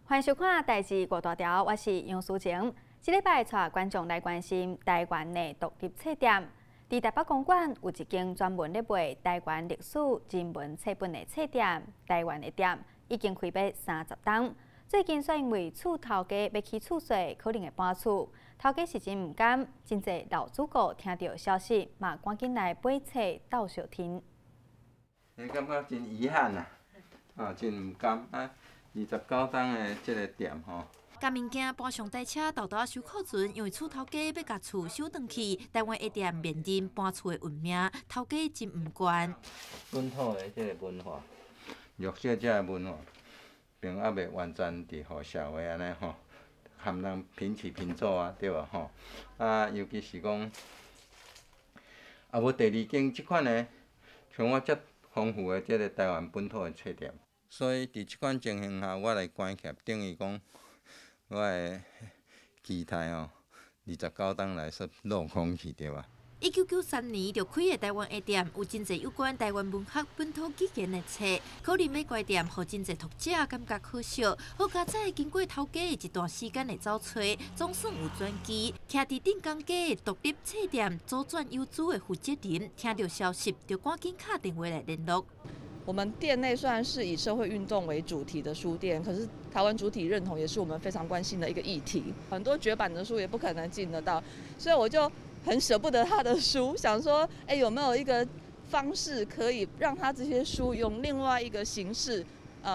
欢迎收看《代志过大条》，我是杨淑晴。这礼拜带观众来关心台湾的独立册店。伫台北公馆有一间专门咧卖台湾历史人文册本的册店，台湾的店已经开卖30档。最近却因为厝头家要起厝税，可能会搬厝。头家是真唔甘，真侪老主顾听到消息，嘛赶紧来买册斗相听。感觉真遗憾啊，真唔甘啊！29档的这个店吼。甲物件搬上台车，豆豆收库存，因为厝头家要甲厝收转去，台湾的店面临搬厝的运命，头家真唔惯。本土的这个文化，弱小者的文化，并还袂完全伫互社会安尼吼，含人平起平坐啊，对吧吼？啊，尤其是讲，啊无第二间即款的，像我遮丰富的这个台湾本土的册店，所以伫即款情形下，我来关起，等于讲。我的期待哦，29档来说落空去对吧？1993年就开的台湾的店，有真侪有关台湾文学本土语言的册，可能要关店，互真侪读者感觉可惜。好佳在经过头家一段时间的找找，总算有转机。徛伫镇江街的独立册店左转有主的负责人，听到消息就赶紧打电话来联络。我们店内虽然是以社会运动为主题的书店，可是台湾主体认同也是我们非常关心的一个议题。很多绝版的书也不可能进得到，所以我就很舍不得他的书，想说，有没有一个方式可以让他这些书用另外一个形式，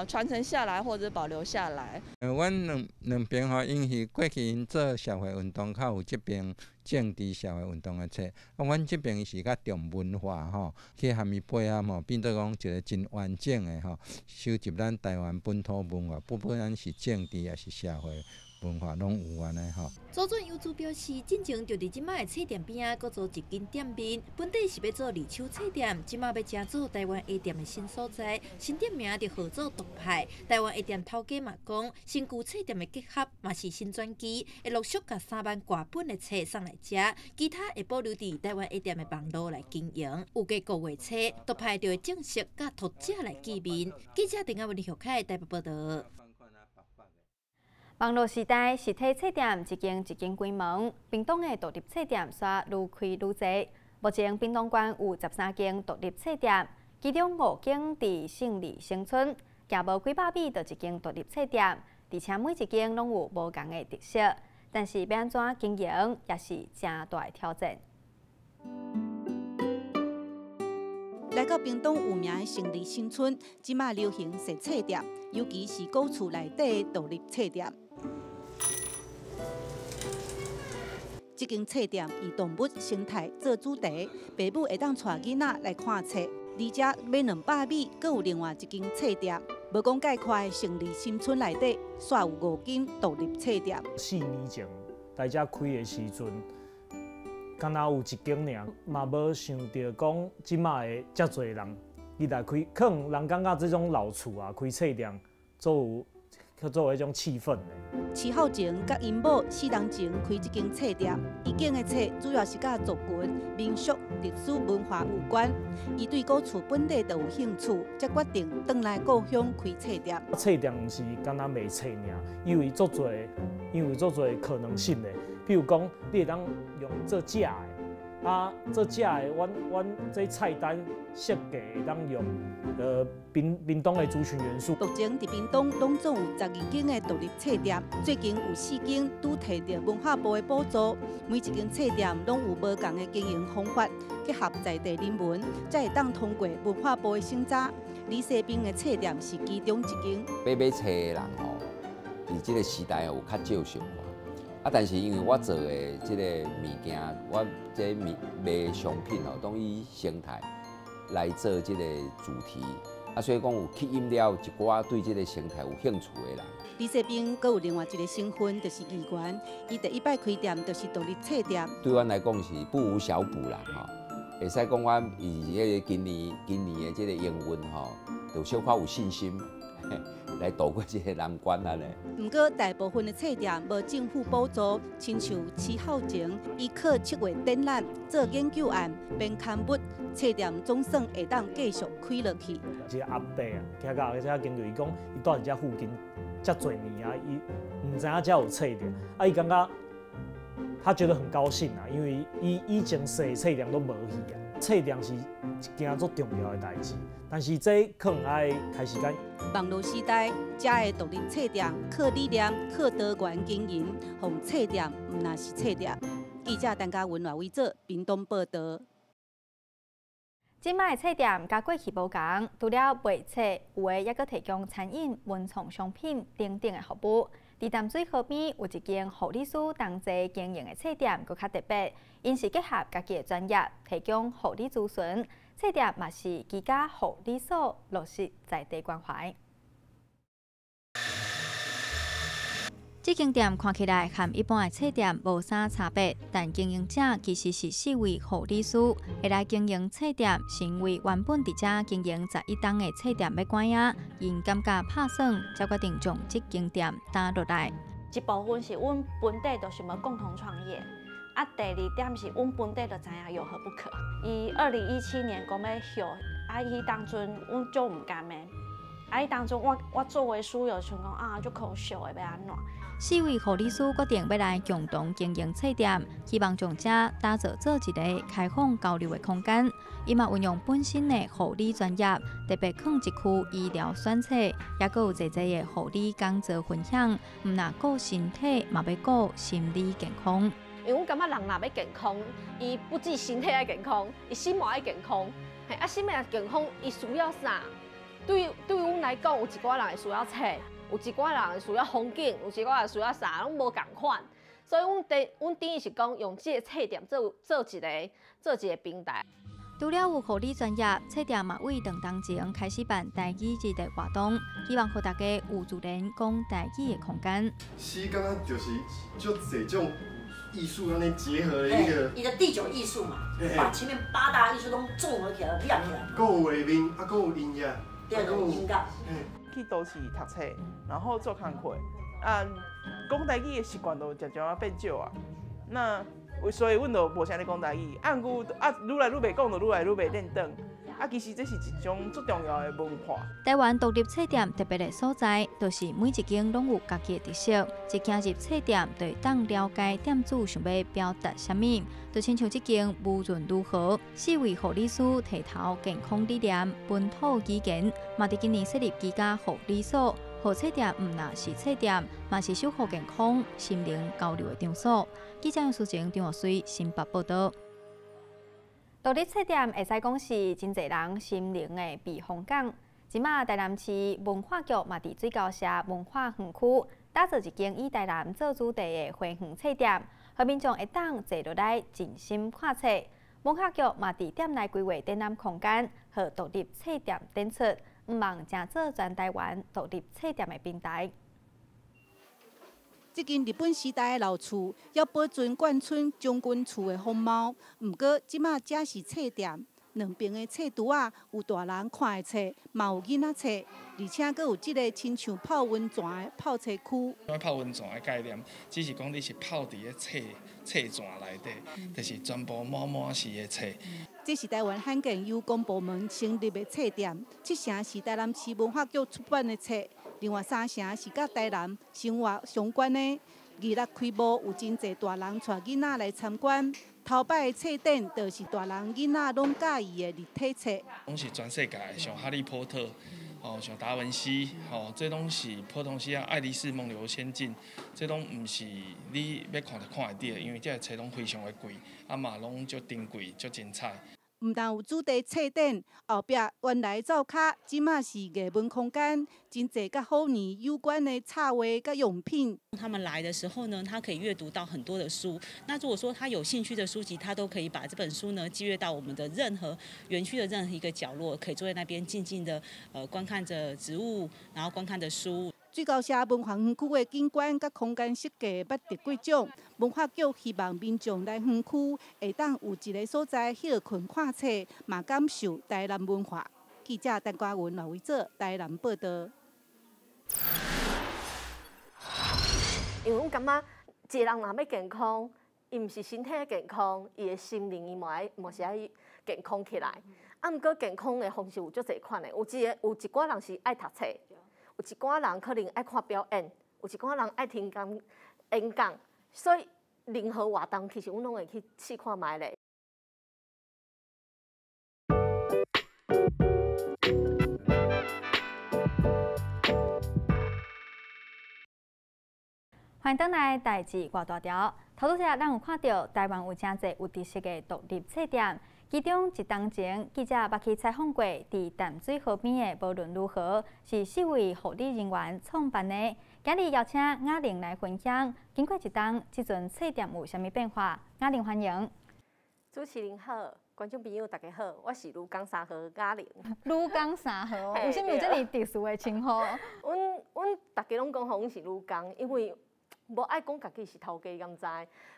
传承下来或者保留下来。阮两边吼，因是过去因做社会运动，较有这边政治社会运动的册。阮这边是较重文化吼，去含伊配合吼，变做讲一个真完整的吼，收集咱台湾本土文化，不管是政治也是社会文化，拢有安尼吼。左转有主表示，进前就伫即摆的册店边啊，搁做一间店面，本地是要做二手册店，即摆要正做台湾 A 店的新所在，新店名就号做独派。台湾 A 店头家嘛讲，新旧册店的结合嘛是新转机，会陆续甲3万挂本的册送来遮，其他会保留伫台湾 A 店的网络来经营。有价个月册，独派就会正式甲读者来见面。记者陈阿文、徐凯台北报道。网络时代，实体册店一间一间关门，屏东的独立册店却愈开愈多。目前，屏东县有13间独立册店，其中5间伫胜利新村，行无几百米就一间独立册店，而且每一间拢有无同的特色。但是要安怎经营，也是真大的挑战。来到屏东有名的胜利新村，即马流行踅册店，尤其是古厝内底的独立册店。这间册店以动物生态做主题，爸母会当带囡仔来看册。离遮每200米，阁有另外一间册店。无讲介快，胜利新村内底煞有5间独立册店。4年前在遮开的时阵，敢若有1间尔，嘛无想到讲即卖的遮侪人，伊来开，可能人感觉这种老厝啊，开册店，作为一种气氛的。7号前，甲因某4年前开这间册店，伊间的册主要是甲族群、民俗、历史文化有关。伊对古厝本地就有兴趣，才决定转来故乡开册店。册店毋是干那卖册尔，因为足侪可能性的。比如讲，你会当用做食的。做食的，阮这菜单设计会当用屏东的族群元素。目前伫屏东拢总有12间的独立册店，最近有4间拄摕到文化部的补助，每一间册店拢有无同的经营方法，结合在地人文，才会当通过文化部的审查。李西滨的册店是其中一间。买册的人吼，伫这个时代有较少想法。但是因为我做的这个物件，我这卖商品吼，都以生态来做这个主题，所以讲有吸引了一寡对这个生态有兴趣的人。李世斌阁有另外一个身份，就是议员。伊第一摆开店就是独立册店。对阮来讲是不无小补啦，吼，会使讲我以迄个今年的这个营运吼，就小可有信心。来渡过这个难关啊咧。不过大部分的册店无政府补助，亲像7号前，伊靠7月展览做研究案，并刊物册店总算会当继续开落去。一个阿伯啊，行到这经过伊讲，伊住伫这附近，遮侪年啊，伊唔知影遮有册店，啊，伊感觉他觉得很高兴啊，因为伊以前踅册店都无去啊，册店是一件足重要的代志，但是这可能爱开时间。网络时代，遮的独立册店靠理念、靠多元经营，让册店唔那是册店。记者陈嘉文来为做屏东报道。即卖册店甲过去无同，除了卖册，有诶也阁提供餐饮、文创商品等等诶服务。伫淡水河边有一间护理师同齐经营诶册店，阁较特别，因是结合家己诶专业，提供护理咨询。册店嘛是居家护理所，落实在地关怀。这间店看起来和一般的册店无啥差别，但经营者其实是4位护理师，会来经营册店，是因为原本伫遮经营11档的册店要关啊，因感觉拍算，才决定将这间店打落来。一部分是阮本地就想要共同创业，啊，第二点是阮本地就知影有何不可。伊2017年讲要休，啊，伊当阵阮就唔甘的，啊，伊当阵我作为师友想讲啊，就可惜的要安怎？4位护理师决定要来共同经营册店，希望将这打造做一个开放交流的空间。伊嘛运用本身的护理专业，特别放一区医疗选册，也阁有侪侪的护理工作分享。唔那顾身体，嘛要顾心理健康。因为我感觉人若要健康，伊不止身体要健康，伊心嘛要健康。嘿，啊，心要健康，伊需要啥？对于阮来讲，有一寡人会需要册。有一寡人需要风景，有一寡人需要啥，拢无共款。所以阮等于是讲用这个册店做一个平台。除了有护理专业，册店嘛为2年前开始办台语日的活动，希望让大家有自然讲台语的空间。是感觉就是就这种艺术安尼结合的一个。伊的第9艺术嘛，把前面8大艺术都综合起来，亮起来。还有画面，啊，还有音乐，对，有音乐。去都市读册，然后做工课，啊，讲台语的习惯都渐渐啊变少啊。那所以阮就无啥咧讲台语，啊，愈来愈袂讲，就愈来愈袂练转。啊，其实这是一种最重要的文化。台湾独立册店特别的所在，就是每一间拢有家己的特色。一进入册店，就会当了解店主想要表达啥物。就亲像这间无论如何，4位护理师提头健康理念、本土语言，嘛伫今年设立居家护理所。护册店唔那是册店，嘛是守护健康、心灵交流的场所。记者杨淑晴、张学水新北报道。独立册店会使讲是真侪人心灵的避风港。即马台南市文化局嘛伫水高社文化园区打造一间以台南做主题的花园册店，让民众会当坐落来静心看册。文化局嘛伫店内规划展览空间，和独立册店展出，毋忘正做全台湾独立册店的平台。这间日本时代的老厝要保存贯村将军厝的风貌，不过即马只是册店，两边的册橱啊有大人看的册，嘛有囡仔册，而且阁有即个亲像泡温泉的泡册区。泡温泉的概念，只是讲你是泡伫个册泉内底，就是全部满是的册。这是台湾罕见由公部门成立的册店，7成是台南市文化局出版的册。另外3成是甲台南生活相关的。日开幕有真侪大人带囡仔来参观。头摆的册展就是大人囡仔拢喜意的立体册。拢是全世界像哈利波特，像达文西，这拢是普通时啊，爱丽丝梦游仙境，这拢毋是你要看就看会到，因为这个册拢非常的贵，啊嘛拢足珍贵、足精彩。唔但有主题册展，后壁原来灶骹，即马是艺文空间，真侪甲虎年有关的插画甲用品。他们来的时候呢，他可以阅读到很多的书。那如果说他有兴趣的书籍，他都可以把这本书呢寄阅到我们的任何园区的任何一个角落，可以坐在那边静静的观看着植物，然后观看着书。水高社文化园区的景观甲空间设计捌得几种，文化局希望民众来园区会当有一个所在休困看册，嘛感受台南文化。记者陈嘉文来为做台南报道。因为阮感觉，一个人若要健康，伊毋是身体的健康，伊的心灵伊嘛是爱健康起来。啊，毋过健康的方式有足侪款的，有一寡人是爱读册。有一寡人可能爱看表演，有一寡人爱听演讲，所以任何活动其实阮拢会去试看卖咧。欢迎回来，代志挂大条。头拄则咱有看到台湾有真侪有特色的独立册店，其中一当前记者捌去采访过，伫淡水河边的无论如何，是4位护理人员创办的。今日邀请雅玲来分享，经过一冬，即阵册店有啥物变化？雅玲欢迎。主持人好，观众朋友大家好，我是鹿港3号雅玲。鹿港3号，为什么有这么特殊的称呼？阮大家拢讲阮是鹿港，因为无爱讲家己是头家，敢知？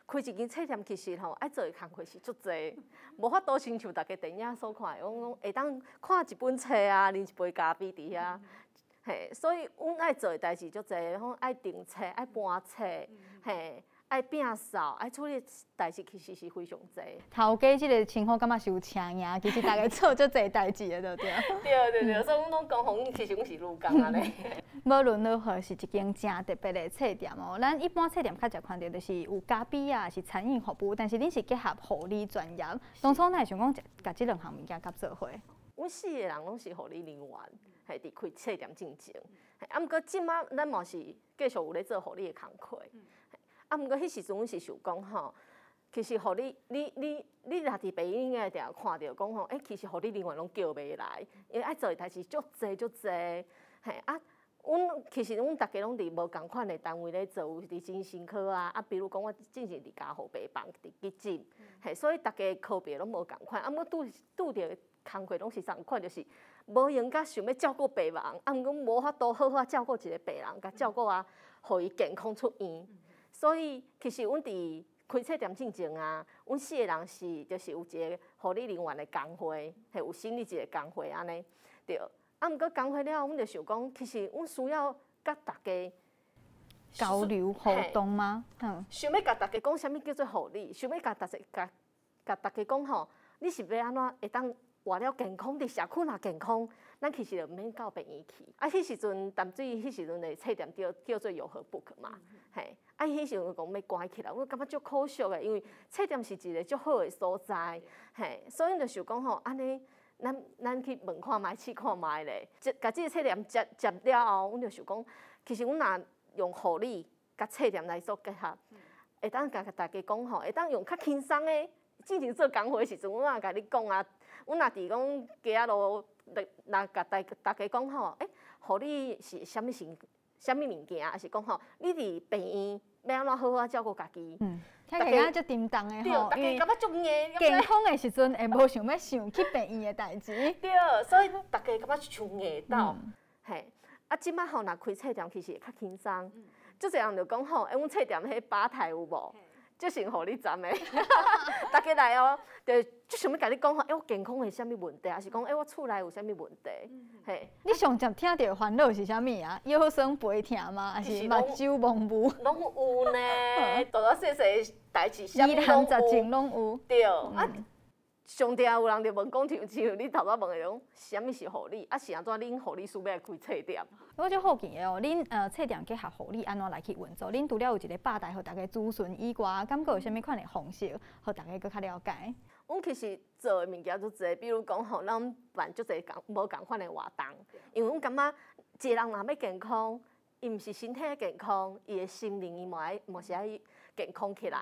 开一间册店其实吼爱做的工课是足济，无法度亲像大家电影所看的，讲会当看一本册啊，啉一杯咖啡伫遐。嘿，所以阮爱做的代志足济，吼爱订册、爱搬册，嘿，爱摒扫、爱处理代志，其实是非常济。头家即个称呼，感觉是有请赢，其实大家做足济代志的，对不对？对，所以阮拢讲阮其实阮是鹿港安尼。无论如何是一间真特别的册店哦。咱一般册店较常看到就是有咖啡啊，是餐饮服务，但是恁是结合护理专业。当初咱会想讲，甲即两项物件合做伙。阮4个人拢是护理人员，系伫开册店进前。啊，毋过即马咱嘛是继续有咧做护理的工课。啊，毋过迄时阵阮是想讲吼，其实护理你若伫病院应该定看到讲吼，其实护理人员拢叫袂来，因为爱做的代志足济，嘿啊。其实阮大家拢伫无共款的单位咧做，有伫精神科啊，比如讲我之前伫家护病房伫急诊，嘿，所以大家科别拢无共款。啊，毋过拄着工课拢是同款，就是无闲甲想要照顾病人，啊，毋过无法度好照顾一个病人，甲照顾啊，互伊健康出院。所以其实阮伫开册店进前啊，阮4个人就是有一个护理人员的工会，还有心理一个工会安尼，对。啊，毋过工会了，阮就想讲，其实阮需要甲大家交流互动吗？想要甲大家讲，啥物叫做护理？想要甲大家讲吼，你是要安怎会当活了健康，伫社区若健康，咱其实就毋免到病院去。啊，迄时阵淡水迄时阵的册店叫做友和 book 嘛，嘿。啊，迄时阵讲要关起来，我感觉足可惜的，因为册店是一个足好的所在，嘿，所以阮就想讲吼，安尼。咱去问看卖、试看卖咧，甲即个册店接了后，阮就想讲，其实阮若用护理甲册店来做结合，会当甲大家讲吼，会当用较轻松的。之前做工会时阵，阮也甲你讲啊，阮若伫讲街仔路，若甲大家讲吼，护理是啥物物件，还是讲吼，你伫病院要安怎好好照顾家己。听起来足沉重的吼，因为感觉足硬。健康的时阵会无想要想去病院的代志。对，所以大家感觉像硬到，嘿。啊，即摆吼若开册店，其实会较轻松。足侪人就讲吼，阮册店迄吧台有无？足像护理站的，大家来哦，就就想要甲你讲吼，我健康有啥物问题，还是讲我厝内有啥物问题？嘿，你上常听到烦恼是啥物啊？腰酸背痛吗？还是目睭蒙雾？拢有呢，大大小小代志，啥物拢有。对，啊，上定有人就问讲，像你头仔问的种，啥物是护理？啊，是安怎恁护理师要来开册店？我就好奇的哦，恁册店结合护理安怎来去运作？恁除了有一个吧台，互大家咨询以外，敢阁有啥物款的方式，互大家搁较了解？阮其实做的物件足侪，比如讲吼，咱办足侪无共款的活动，因为阮感觉一个人若要健康，伊毋是身体健康，伊的心灵伊嘛是爱健康起来。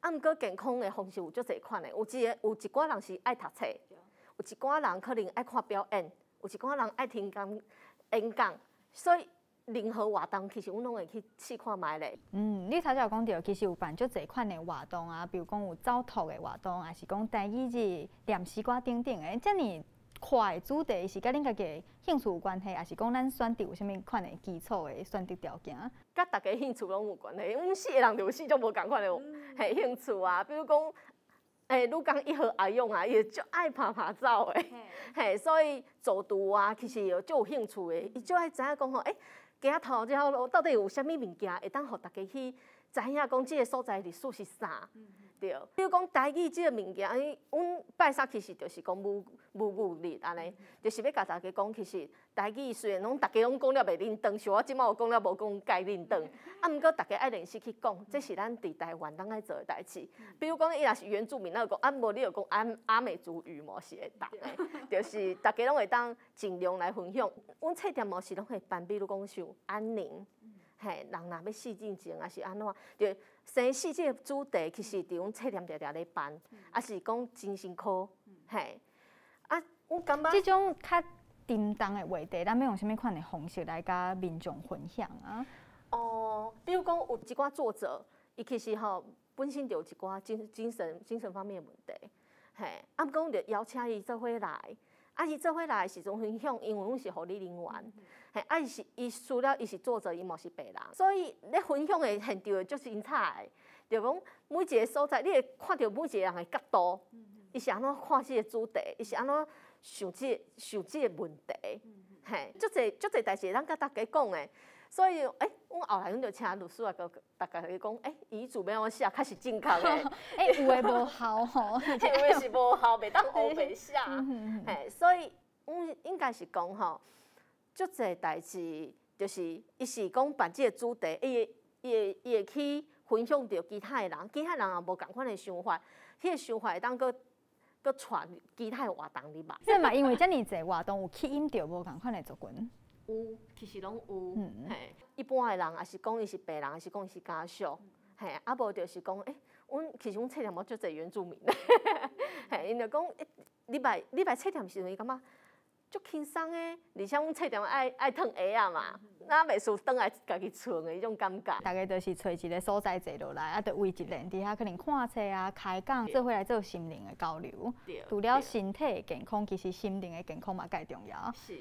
啊，毋过健康的方式有足侪款的，有一寡人是爱读册，有一寡人可能爱看表演，有一寡人爱听演讲，所以任何活动其实阮拢会去试看卖咧。你头先有讲到，其实有办足侪款的活动啊，比如讲有走读的活动，还是讲台语日、念诗歌等等的，遮尔快的主题是甲恁家己兴趣有关系，还是讲咱选择有啥物款的基础的选择条件？甲大家兴趣拢有关系，阮4个人就有4种无共款的兴趣啊，比如讲。汝讲1号阿勇啊，伊就爱拍照的，所以走读啊，其实就有兴趣的，伊就爱知影讲吼，街仔头这条路到底有啥物物件会当互大家去知影讲即个所在历史是啥？对，比如讲台语这个物件，阮拜三其实就是讲母语日安尼，就是要甲大家讲，其实台语虽然大家拢讲了袂认同，像我即摆有讲了无讲该认同，毋过大家爱练习去讲，这是咱伫台湾咱爱做的代志。比如讲，伊若是原住民，咱就讲无你就讲阿美族语嘛是会当的，就是大家拢会当尽量来分享。阮册店嘛是拢会办，比如讲像安宁。嘿，人若要四进前，还是安怎？就生死这个主题，其实伫阮册店常常咧办，还是讲精神科，嘿。啊，我感觉这种较沉重的话题，咱要用什么款的方式来甲民众分享啊？比如讲有一寡作者，伊其实本身就有一寡精神方面的问题，嘿。啊，毋过就邀请伊做伙来。啊，伊做伙来的时阵分享，因为阮是护理人员，嘿，啊，伊除了伊是作者，伊嘛是病人，所以咧分享的现场足精彩的，就讲每一个所在，你会看到每一个人的角度，伊是安怎看这个主题，伊是安怎想这个问题，嘿，足侪代志，咱甲大家讲的。所以，阮后来阮就请律师来甲大家去讲，遗嘱要安怎写，较是正确的。有诶无效吼，有诶是无效，袂当黑白写。嘿，所以阮应该是讲足侪代志，就是伊是讲办即个主题，伊会去分享着其他诶人，其他人也无共款诶想法，迄个想法会当搁传其他诶活动入嘛。这嘛因为遮尔侪活动有吸引着无共款诶族群。有，其实拢有，嘿，一般的人也是讲伊是病人，也是讲伊是家属，嘿，啊无就是讲，其实阮册店无足侪原住民，嘿，因就讲，你来册店时阵，伊感觉足轻松诶，而且阮册店爱烫鞋啊嘛，那袂输倒来家己厝的迄种感觉。大家就是找一个所在坐落来，啊，就围一连伫遐可能看册啊、开讲，做伙来做心灵的交流。除了身体的健康，其实心灵的健康嘛，介重要。是，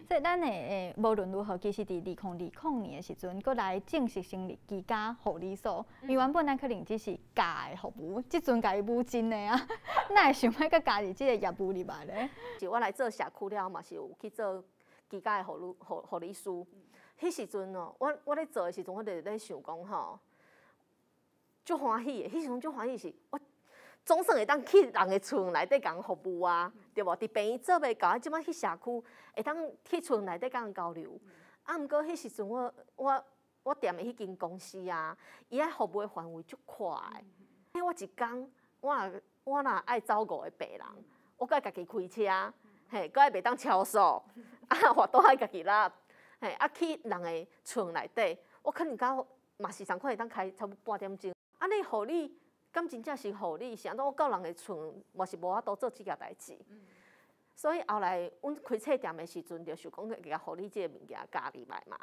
所以咱的无论如何，其实伫2020年的时阵，搁来正式成立居家护理所。因为原本咱可能只是家的服务，即阵家己补真的啊，哪会想要搁加入即个业务入来咧？是我来做社区了，嘛是有去做居家的护理师。迄时阵我咧做的时阵，我就咧想讲足欢喜的。迄时阵足欢喜是，我总算会当去人的厝内底共服务啊，对无？伫病院做袂到，即摆去社区会当去厝内底共交流。啊，毋过迄时阵我踮的迄间公司啊，伊爱服务的范围足宽的。我一工我若爱照5个病人，我该家己开车，嘿，搁爱袂当超速，啊，活动爱家己拉。嘿，啊去人的厝内底，我可能到嘛时常可会当开差不多半点钟。啊，你护理，敢真正是护理？是安怎？我到人的厝，嘛是无法度做即件代志。所以后来，阮开册店的时阵，就想讲甲护理这个物件加入来嘛。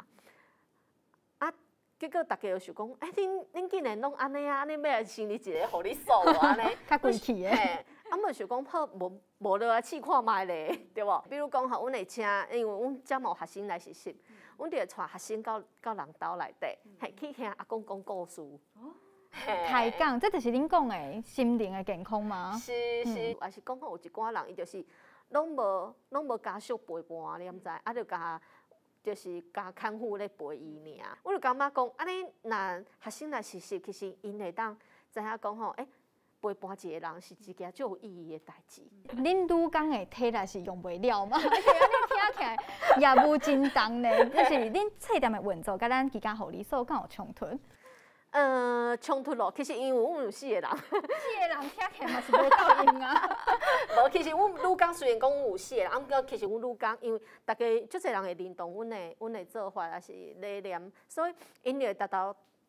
啊，结果大家就想讲，恁竟然拢安尼啊？安尼要来成立一个护理所安尼？较贵气诶。啊，毋想讲好无落来试看卖咧，对无？比如讲阮会请，因为阮遮嘛有学生来实习，阮就会带学生到人兜内底，嘿，去听阿公讲故事。开讲，这就是恁讲的心灵的健康吗？是，也是讲有一寡人，伊就是拢无家属陪伴，你毋知？啊，就是甲看护咧陪伊尔。我就感觉讲，安尼若学生来实习，其实因会当知影讲陪伴一个人是一件最有意义的代志。恁女工的体力是用袂了嘛？而且安尼听起来业务真重呢。就是恁册店的运作，甲咱居家护理所敢有冲突？冲突咯，其实因为阮有4个人，4个人听起来嘛是无够用啊。无，其实阮女工虽然讲有4个人，毋过其实阮女工因为大家足侪人会认同阮的做法，也是理念，所以因会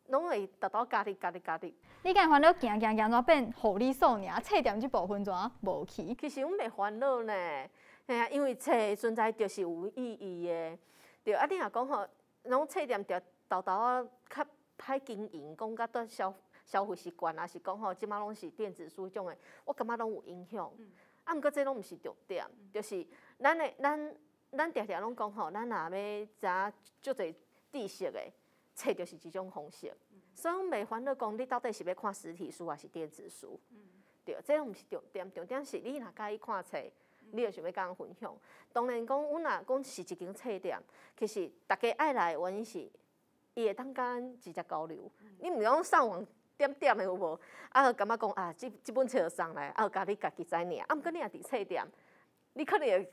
拢会家己。你敢烦恼行怎变护理所尔？册店即部分怎无去？其实阮袂烦恼呢，嘿啊，因为册存在就是有意义的。对啊，你若讲拢册店着豆啊较歹经营，讲甲对消费习惯，也是讲即摆拢是电子书种的，我感觉拢有影响。啊，毋过这拢毋是重点，就是咱常常拢讲咱若要知足侪知识的。册就是一种方式，所以阮袂烦恼讲你到底是要看实体书还是电子书，对，这拢毋是重点，重点是你若介意看册，你就想要甲人分享。当然讲，阮若讲是一间册店，其实大家爱来的原因是，伊会当甲咱直接交流。你毋用上网点点的有无？啊，感觉讲啊，这本册就送来，啊，甲你家己知尔。啊，毋过你若伫册店，你可能会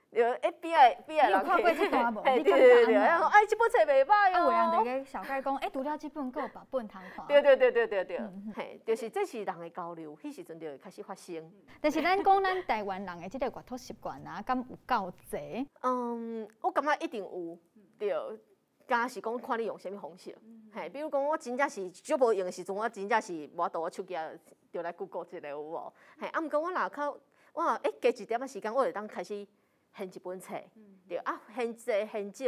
就边仔人有看过这段无？对对对，然后这本册袂歹哦。啊，有人哦。伫个小解讲，除了这本，佫有别本通看。对，嘿，就是这是人的交流，迄时阵就会开始发生。但是咱讲咱台湾人的这个阅读习惯啊，敢有够济？我感觉一定有，对。敢是讲看你用啥物方式，嘿，比如讲我真正是足无用的时阵，我真正是无倒我手机就来 Google 一下有无？嘿，啊，毋过我若靠我加一点仔时间，我就当开始编一本册，对啊，编少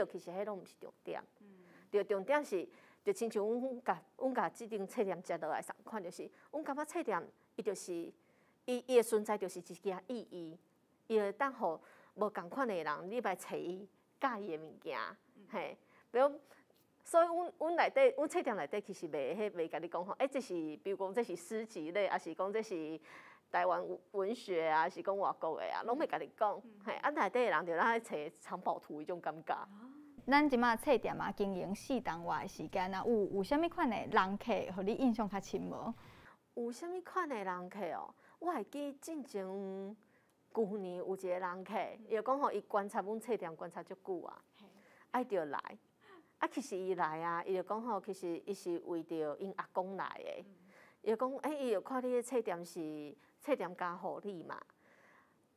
其实迄拢毋是重点，对，重点是就亲像阮甲即张册店接落来同款，就是阮感觉册店伊就是伊的存在就是一件意义，伊会当互无共款的人，你来找伊喜意的物件，嘿。比如，所以阮内底，阮册店内底其实袂甲你讲吼，这是比如讲这是诗集类，还是讲这是台湾文学啊，还是讲外国的啊，拢袂甲你讲。嘿，啊内底的人就咱来找藏宝图迄种感觉。咱即马册店啊，经营4档外的时间啊，有啥物款的人客，互你印象较深无？有啥物款的人客哦？我会记进前旧年有一个人客，伊就讲吼，伊观察阮册店观察足久啊，爱着来。啊，其实伊来啊，伊就讲吼，其实伊是为着因阿公来的。伊就讲，伊就看你个册店是册店家互你嘛。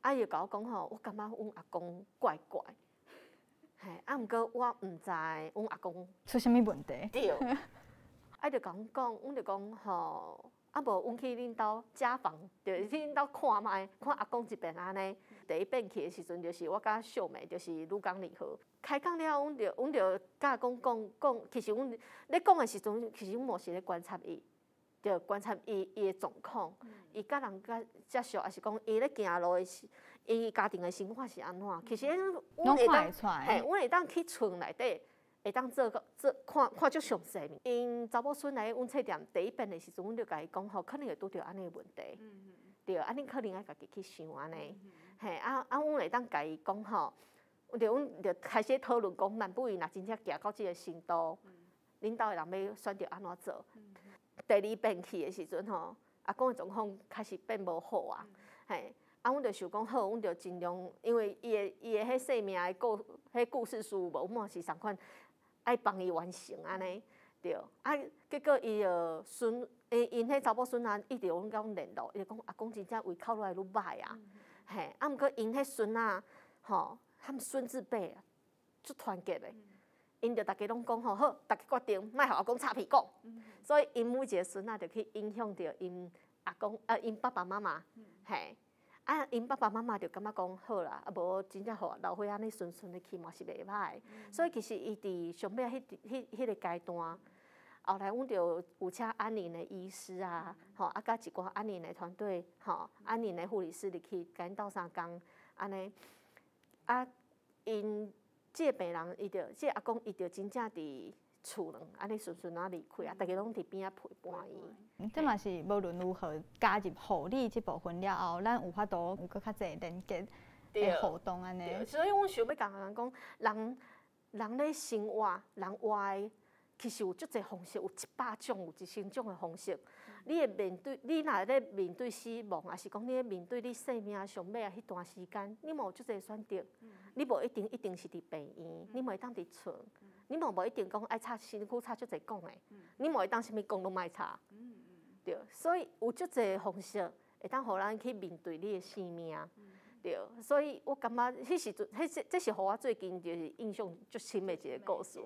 啊，伊就甲我讲吼，我感觉阮阿公怪怪。嘿，啊，毋过我毋知阮阿公出啥物问题。对。啊，就甲阮讲，阮就讲吼，啊无阮去恁兜家访，就去恁兜看卖，看阿公一遍安尼。第一遍去的时阵，就是我甲秀美，就是愈讲愈好。开讲了，阮就甲阿公讲，其实阮咧讲的时阵，其实阮无是咧观察伊，就观察伊的状况，伊甲人接触，还是讲伊咧行路的时，伊家庭的生活是安怎？其实阮会当，嘿，阮会当去厝内底，会当做看足详细。因查某孙来阮册店第一遍的时阵，阮就甲伊讲吼，可能会拄着安尼问题，对，安尼可能爱家己去想安尼，嘿，阮会当甲伊讲吼。阮就开始讨论讲，万不伊若真正行到即个程度，恁兜的人要选择安怎做？第2遍去的时阵吼，阿公的状况开始变无好啊，嘿，啊，阮就想讲好，阮就尽量，因为伊的迄生命的故事书无，阮嘛是同款爱帮伊完成安尼，对，啊，结果伊就因迄查某孙仔一直阮甲阮联络，伊就讲阿公真正胃口愈来愈歹啊，嘿，啊，毋过因迄孙仔吼。他们孙子辈啊，足团结的，因着大家拢讲吼好，大家决定莫互阿公擦屁股，所以因每一个孙仔就去影响着因阿公因爸爸妈妈，嘿，啊，因爸爸妈妈就感觉讲好啦，啊无真正互老伙安尼顺顺的去嘛是袂歹，所以其实伊伫上尾迄个阶段，后来阮就有请安宁的医师啊，吼，啊甲一寡安宁的团队，吼，安宁的护理师入去甲因斗相共，安尼。啊，因即个病人，伊着即个阿公，伊着真正伫厝内安尼顺顺啊离开啊，大家拢伫边仔陪伴伊。这嘛是无论如何加入护理即部分了后，咱有法度有搁较侪连接的互动安尼。所以阮想要甲人讲，人咧生活，人活的其实有足侪方式，有100种，有1000种的方式。你会面对，你若咧面对死亡，还是讲你咧面对你生命上尾啊迄段时间，你嘛有足侪选择。你无一定是伫病院，你嘛会当伫厝，你嘛无一定讲爱插身躯插足侪讲的，你嘛会当啥物讲拢莫插。对，所以有足侪方式会当互咱去面对你的生命。对，所以我感觉迄时阵，这是互我最近就是印象足深的一个故事，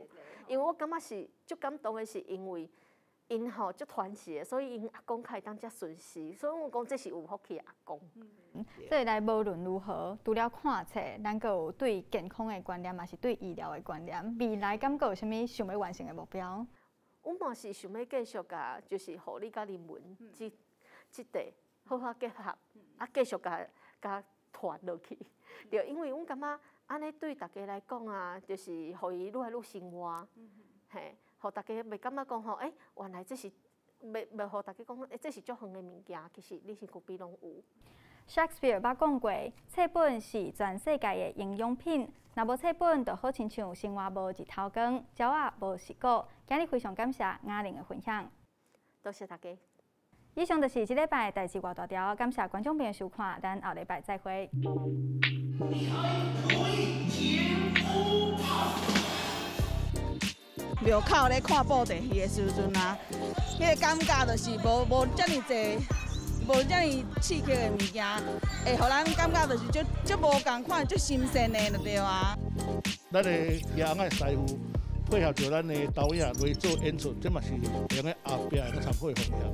因为我感觉是足感动的，是因为。因吼足传奇的，所以因阿公开当遮顺势，所以我讲这是有福气的阿公。所以来无论如何，除了看册，咱阁有对健康的观念，也是对医疗的观念。未来敢阁有啥物想要完成的目标？我嘛是想要继续甲，就是护理甲人文即块好好结合，啊继续甲传落去。对，因为阮感觉安尼对大家来讲啊，就是互伊愈来愈生活，嘿。互大家袂感觉讲吼，原来这是袂互大家讲，这是足远的物件，其实你身躯边拢有。Shakespeare 捌讲过，册本是全世界的营养品，若无册本，就好亲像生活无日头光，鸟仔无食果。今日非常感谢雅玲的分享。多谢大家。以上就是这礼拜代志外大条，感谢观众朋友收看，咱后礼拜再会。庙口咧看布袋戏的时阵啊，迄个感觉就是无遮尔济，无遮尔刺激的物件，会互咱感觉就是足无共款，足新鲜的就对啊。咱的野红的师傅配合着咱的导演来做演出，这嘛是用个后壁个参配方向。